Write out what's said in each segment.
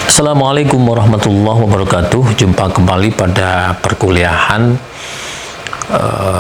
Assalamualaikum warahmatullahi wabarakatuh. Jumpa kembali pada perkuliahan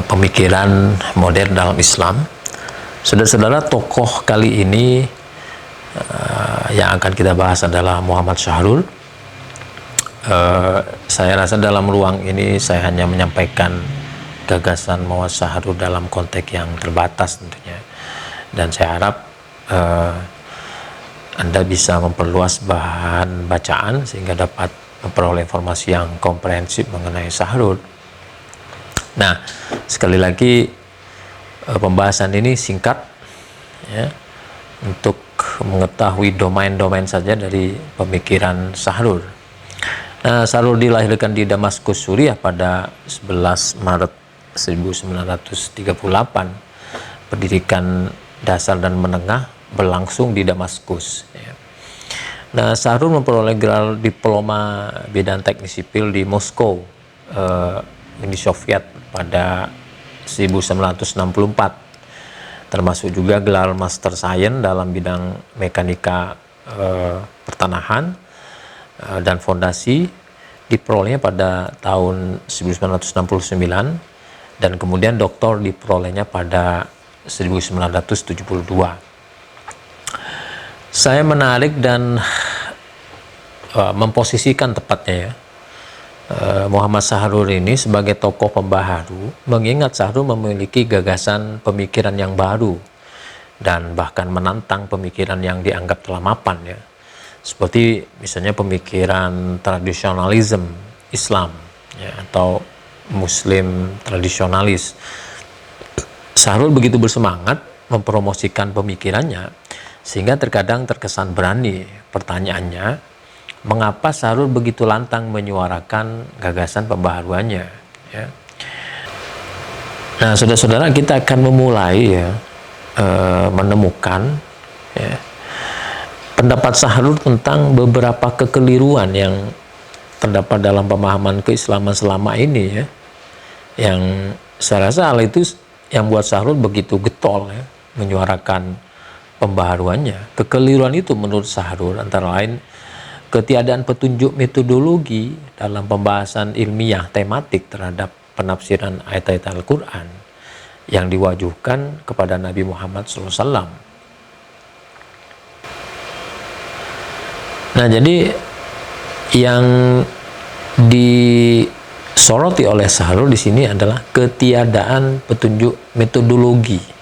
pemikiran modern dalam Islam. Saudara-saudara, tokoh kali ini yang akan kita bahas adalah Muhammad Syahrul. Saya rasa dalam ruang ini saya hanya menyampaikan gagasan Muhammad Syahrul dalam konteks yang terbatas tentunya, dan saya harap Anda bisa memperluas bahan bacaan sehingga dapat memperoleh informasi yang komprehensif mengenai Syahrul. Nah, sekali lagi pembahasan ini singkat ya, untuk mengetahui domain-domain saja dari pemikiran Syahrul. Nah, Syahrul dilahirkan di Damaskus, Suriah pada 11 Maret 1938. Pendidikan dasar dan menengah berlangsung di Damaskus. Nah, Syahrul memperoleh gelar diploma bidang teknik sipil di Moskow, Uni Soviet pada 1964, termasuk juga gelar Master Science dalam bidang mekanika pertanahan dan fondasi, diperolehnya pada tahun 1969, dan kemudian doktor diperolehnya pada 1972. Saya menarik dan memposisikan tepatnya ya Muhammad Syahrul ini sebagai tokoh pembaharu, mengingat Syahrul memiliki gagasan pemikiran yang baru dan bahkan menantang pemikiran yang dianggap telah mapan ya, seperti misalnya pemikiran tradisionalisme Islam ya, atau Muslim tradisionalis. Syahrul begitu bersemangat mempromosikan pemikirannya sehingga terkadang terkesan berani. Pertanyaannya, mengapa Syahrul begitu lantang menyuarakan gagasan pembaharuannya ya? Nah, saudara-saudara, kita akan memulai ya, menemukan ya, pendapat Syahrul tentang beberapa kekeliruan yang terdapat dalam pemahaman keislaman selama ini ya, yang saya rasa hal itu yang buat Syahrul begitu getol ya, menyuarakan pembaharuannya. Kekeliruan itu menurut Syahrul antara lain ketiadaan petunjuk metodologi dalam pembahasan ilmiah tematik terhadap penafsiran ayat-ayat Al-Quran yang diwajuhkan kepada Nabi Muhammad SAW. Nah, jadi yang disoroti oleh Syahrul di sini adalah ketiadaan petunjuk metodologi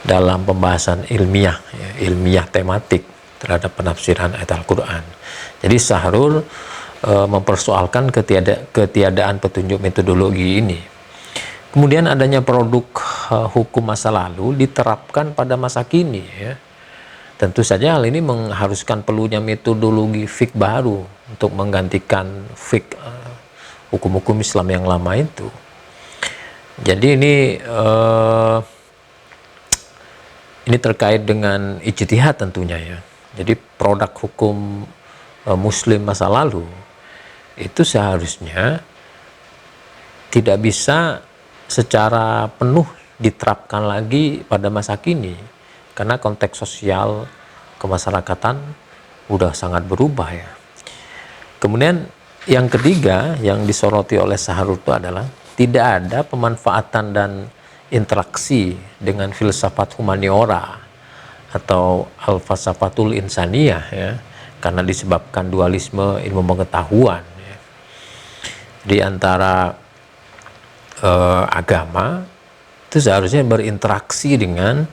dalam pembahasan ilmiah, ya, ilmiah tematik terhadap penafsiran ayat Al-Quran. Jadi Syahrul mempersoalkan ketiadaan petunjuk metodologi ini. Kemudian adanya produk hukum masa lalu diterapkan pada masa kini. Ya. Tentu saja hal ini mengharuskan perlunya metodologi fiqh baru untuk menggantikan fiqh hukum-hukum Islam yang lama itu. Jadi ini terkait dengan ijtihad tentunya ya. Jadi produk hukum Muslim masa lalu itu seharusnya tidak bisa secara penuh diterapkan lagi pada masa kini, karena konteks sosial kemasyarakatan udah sangat berubah ya. Kemudian yang ketiga yang disoroti oleh Syahrul itu adalah tidak ada pemanfaatan dan interaksi dengan filsafat humaniora atau al-falsafatul insaniyah ya, karena disebabkan dualisme ilmu pengetahuan ya. Di antara agama itu seharusnya berinteraksi dengan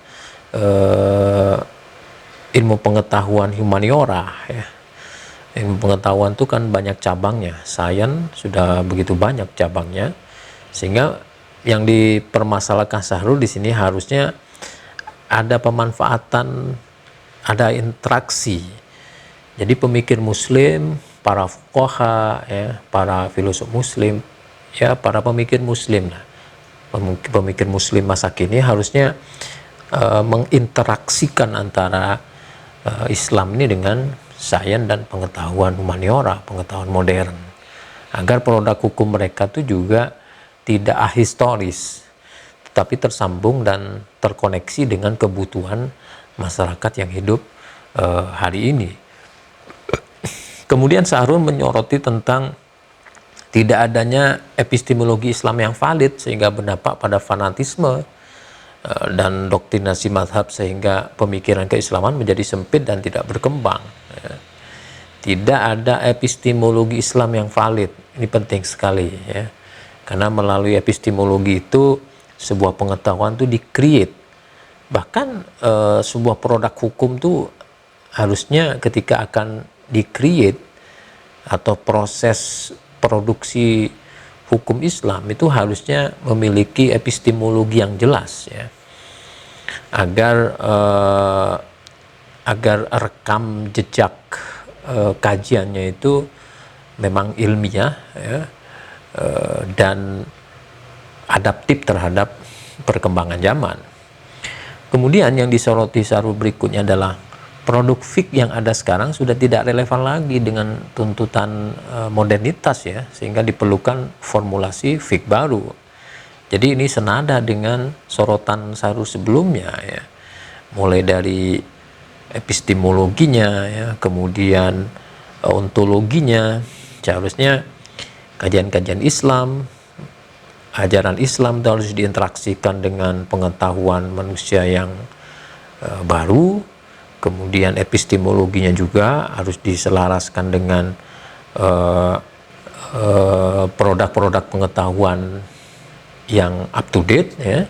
ilmu pengetahuan humaniora ya. Ilmu pengetahuan itu kan banyak cabangnya, sains sudah begitu banyak cabangnya, sehingga yang dipermasalahkan Syahrul di sini harusnya ada pemanfaatan, ada interaksi. Jadi pemikir Muslim, para fuqaha, ya, para filosof Muslim, ya para pemikir Muslim, pemikir Muslim masa kini harusnya menginteraksikan antara Islam ini dengan sains dan pengetahuan humaniora, pengetahuan modern, agar produk hukum mereka itu juga tidak ahistoris, tetapi tersambung dan terkoneksi dengan kebutuhan masyarakat yang hidup hari ini. Kemudian Sahrul menyoroti tentang tidak adanya epistemologi Islam yang valid sehingga berdampak pada fanatisme dan doktrinasi mazhab sehingga pemikiran keislaman menjadi sempit dan tidak berkembang. Tidak ada epistemologi Islam yang valid. Ini penting sekali ya. Karena melalui epistemologi itu sebuah pengetahuan itu di-create. Bahkan sebuah produk hukum itu harusnya ketika akan di-create atau proses produksi hukum Islam itu harusnya memiliki epistemologi yang jelas ya, agar rekam jejak kajiannya itu memang ilmiah ya, dan adaptif terhadap perkembangan zaman. Kemudian yang disoroti Sahrul berikutnya adalah produk fik yang ada sekarang sudah tidak relevan lagi dengan tuntutan modernitas ya, sehingga diperlukan formulasi fik baru. Jadi ini senada dengan sorotan Sahrul sebelumnya ya, mulai dari epistemologinya ya, kemudian ontologinya. Seharusnya kajian-kajian Islam, ajaran Islam itu harus diinteraksikan dengan pengetahuan manusia yang baru. Kemudian epistemologinya juga harus diselaraskan dengan produk-produk pengetahuan yang up to date ya.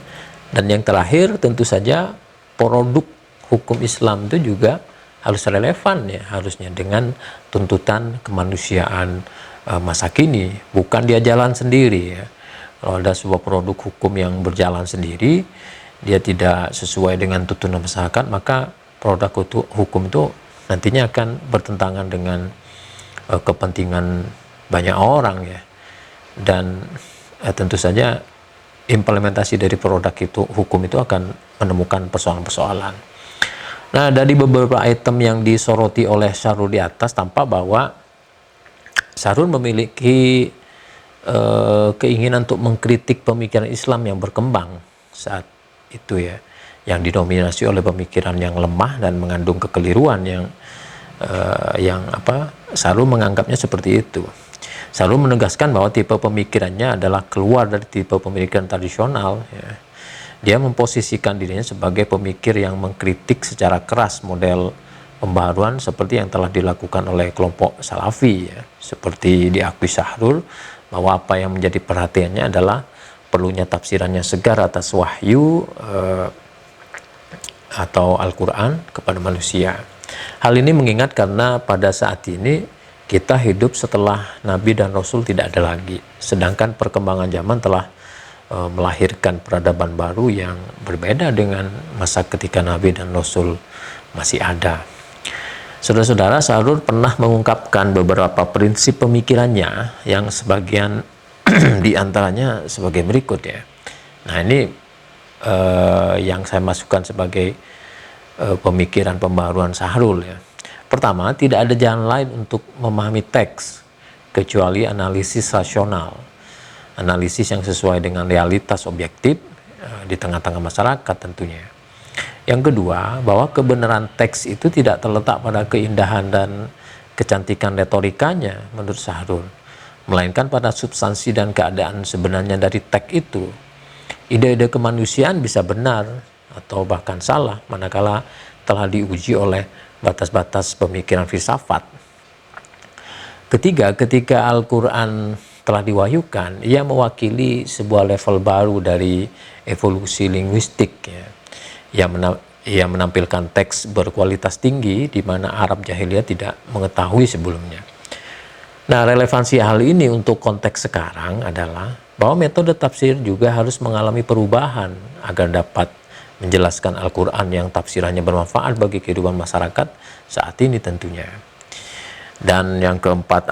Dan yang terakhir tentu saja produk hukum Islam itu juga harus relevan ya, harusnya dengan tuntutan kemanusiaan masa kini, bukan dia jalan sendiri ya. Kalau ada sebuah produk hukum yang berjalan sendiri, dia tidak sesuai dengan tuntutan masyarakat, maka produk hukum itu nantinya akan bertentangan dengan kepentingan banyak orang ya, dan tentu saja implementasi dari produk hukum itu akan menemukan persoalan-persoalan. Nah, dari beberapa item yang disoroti oleh Sahrul di atas tampak bahwa Sahrul memiliki keinginan untuk mengkritik pemikiran Islam yang berkembang saat itu ya, yang didominasi oleh pemikiran yang lemah dan mengandung kekeliruan yang Sahrul menganggapnya seperti itu. Sahrul menegaskan bahwa tipe pemikirannya adalah keluar dari tipe pemikiran tradisional ya. Dia memposisikan dirinya sebagai pemikir yang mengkritik secara keras model pembaharuan seperti yang telah dilakukan oleh kelompok Salafi ya. Seperti diakui Sahrul bahwa apa yang menjadi perhatiannya adalah perlunya tafsirannya segar atas wahyu atau Al-Quran kepada manusia. Hal ini mengingat karena pada saat ini kita hidup setelah Nabi dan Rasul tidak ada lagi, sedangkan perkembangan zaman telah melahirkan peradaban baru yang berbeda dengan masa ketika Nabi dan Rasul masih ada. Saudara-saudara, Sahrul pernah mengungkapkan beberapa prinsip pemikirannya yang sebagian diantaranya sebagai berikut ya. Nah, ini yang saya masukkan sebagai pemikiran pembaharuan Sahrul ya. Pertama, tidak ada jalan lain untuk memahami teks kecuali analisis rasional, analisis yang sesuai dengan realitas objektif di tengah-tengah masyarakat tentunya. Yang kedua, bahwa kebenaran teks itu tidak terletak pada keindahan dan kecantikan retorikanya menurut Sahrul, melainkan pada substansi dan keadaan sebenarnya dari teks itu. Ide-ide kemanusiaan bisa benar atau bahkan salah manakala telah diuji oleh batas-batas pemikiran filsafat. Ketiga, ketika Al-Quran telah diwahyukan, ia mewakili sebuah level baru dari evolusi linguistik ya. Ia menampilkan teks berkualitas tinggi di mana Arab jahiliyah tidak mengetahui sebelumnya. Nah, relevansi hal ini untuk konteks sekarang adalah bahwa metode tafsir juga harus mengalami perubahan agar dapat menjelaskan Al-Quran yang tafsirannya bermanfaat bagi kehidupan masyarakat saat ini tentunya. Dan yang keempat,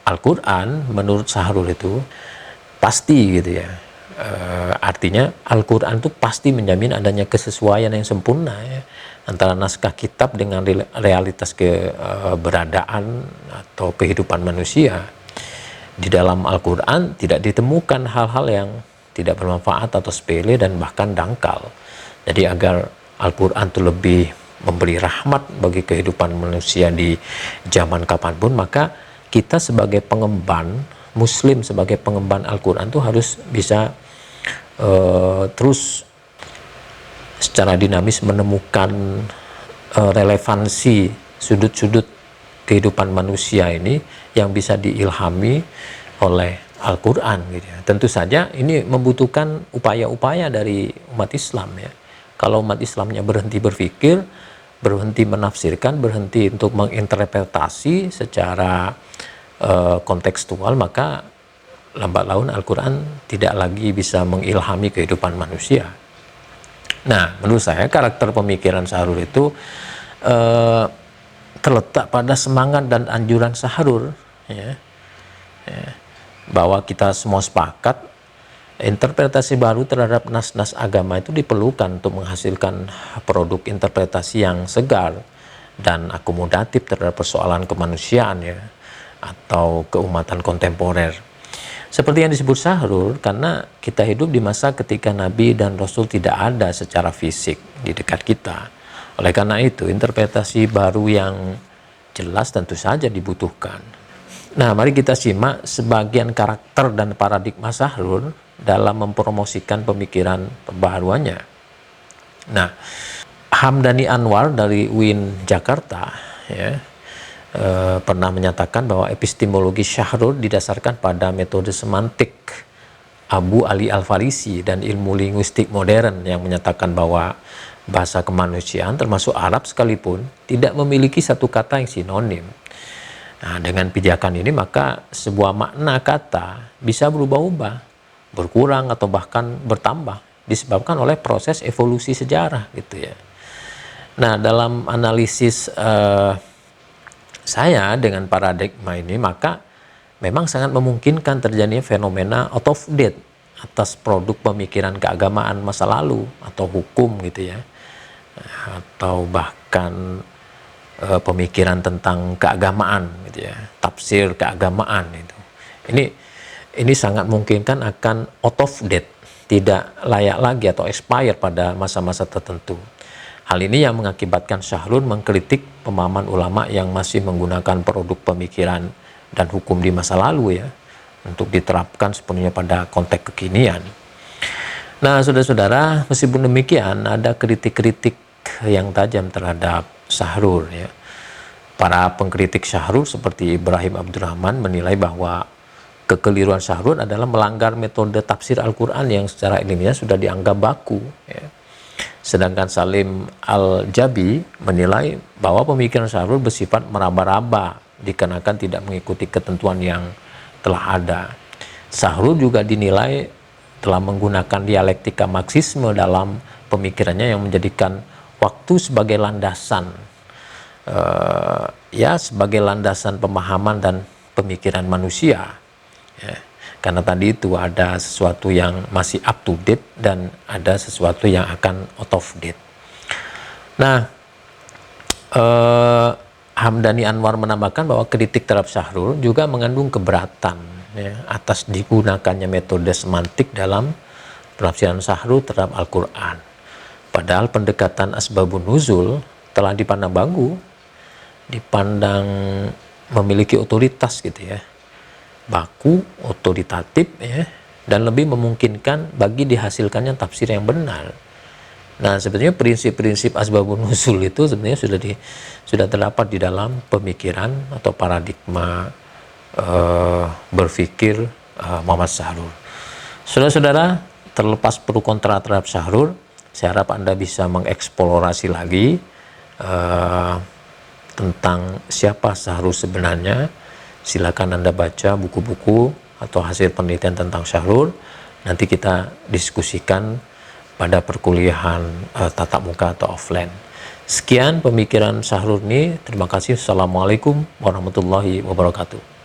Al-Quran menurut Sahrul itu pasti gitu ya. Artinya Al-Quran itu pasti menjamin adanya kesesuaian yang sempurna ya, antara naskah kitab dengan realitas keberadaan atau kehidupan manusia. Di dalam Al-Quran tidak ditemukan hal-hal yang tidak bermanfaat atau sepele dan bahkan dangkal. Jadi agar Al-Quran itu lebih memberi rahmat bagi kehidupan manusia di zaman kapanpun, maka kita sebagai pengemban Muslim, sebagai pengemban Al-Quran itu harus bisa terus secara dinamis menemukan relevansi sudut-sudut kehidupan manusia ini yang bisa diilhami oleh Al-Quran gitu ya. Tentu saja ini membutuhkan upaya-upaya dari umat Islam ya. Kalau umat Islamnya berhenti berpikir, berhenti menafsirkan, berhenti untuk menginterpretasi secara kontekstual, maka lambat laun Al-Quran tidak lagi bisa mengilhami kehidupan manusia. Nah, menurut saya karakter pemikiran Sahrur itu terletak pada semangat dan anjuran Sahrur ya. Bahwa kita semua sepakat interpretasi baru terhadap nas-nas agama itu diperlukan untuk menghasilkan produk interpretasi yang segar dan akomodatif terhadap persoalan kemanusiaan ya, atau keumatan kontemporer. Seperti yang disebut Sahrur, karena kita hidup di masa ketika Nabi dan Rasul tidak ada secara fisik di dekat kita. Oleh karena itu, interpretasi baru yang jelas tentu saja dibutuhkan. Nah, mari kita simak sebagian karakter dan paradigma Sahrur dalam mempromosikan pemikiran pembaharuannya. Nah, Hamdani Anwar dari UIN Jakarta ya, pernah menyatakan bahwa epistemologi Sahrur didasarkan pada metode semantik Abu Ali Al-Farisi dan ilmu linguistik modern yang menyatakan bahwa bahasa kemanusiaan termasuk Arab sekalipun tidak memiliki satu kata yang sinonim. Nah, dengan pijakan ini maka sebuah makna kata bisa berubah-ubah, berkurang atau bahkan bertambah disebabkan oleh proses evolusi sejarah gitu ya. Nah, dalam analisis saya dengan paradigma ini, maka memang sangat memungkinkan terjadinya fenomena out of date atas produk pemikiran keagamaan masa lalu atau hukum gitu ya, atau bahkan pemikiran tentang keagamaan gitu ya, tafsir keagamaan itu. Ini sangat memungkinkan akan out of date, tidak layak lagi atau expire pada masa-masa tertentu. Hal ini yang mengakibatkan Sahrur mengkritik pemahaman ulama yang masih menggunakan produk pemikiran dan hukum di masa lalu ya, untuk diterapkan sepenuhnya pada konteks kekinian. Nah, saudara-saudara, meskipun demikian ada kritik-kritik yang tajam terhadap Sahrur ya. Para pengkritik Sahrur seperti Ibrahim Abdurrahman menilai bahwa kekeliruan Sahrur adalah melanggar metode tafsir Al-Quran yang secara ilmiah sudah dianggap baku ya. Sedangkan Salim Al-Jabi menilai bahwa pemikiran Sahrur bersifat meraba-raba dikarenakan tidak mengikuti ketentuan yang telah ada. Sahrur juga dinilai telah menggunakan dialektika Marxisme dalam pemikirannya yang menjadikan waktu sebagai landasan ya, sebagai landasan pemahaman dan pemikiran manusia ya. Karena tadi itu ada sesuatu yang masih up to date dan ada sesuatu yang akan out of date. Nah, Hamdani Anwar menambahkan bahwa kritik terhadap Sahrur juga mengandung keberatan ya, atas digunakannya metode semantik dalam penafsiran Sahrur terhadap Al-Quran. Padahal pendekatan asbabun nuzul telah dipandang baku, dipandang memiliki otoritas gitu ya, baku, otoritatif ya, dan lebih memungkinkan bagi dihasilkannya tafsir yang benar. Nah, sebetulnya prinsip-prinsip asbabun nuzul itu sebenarnya sudah terdapat di dalam pemikiran atau paradigma berpikir Muhammad Sahrur. Saudara-saudara, terlepas pro kontra terhadap Sahrur, saya harap Anda bisa mengeksplorasi lagi tentang siapa Sahrur sebenarnya. Silakan Anda baca buku-buku atau hasil penelitian tentang Sahrur. Nanti kita diskusikan pada perkuliahan tatap muka atau offline. Sekian pemikiran Sahrur ini. Terima kasih. Assalamualaikum warahmatullahi wabarakatuh.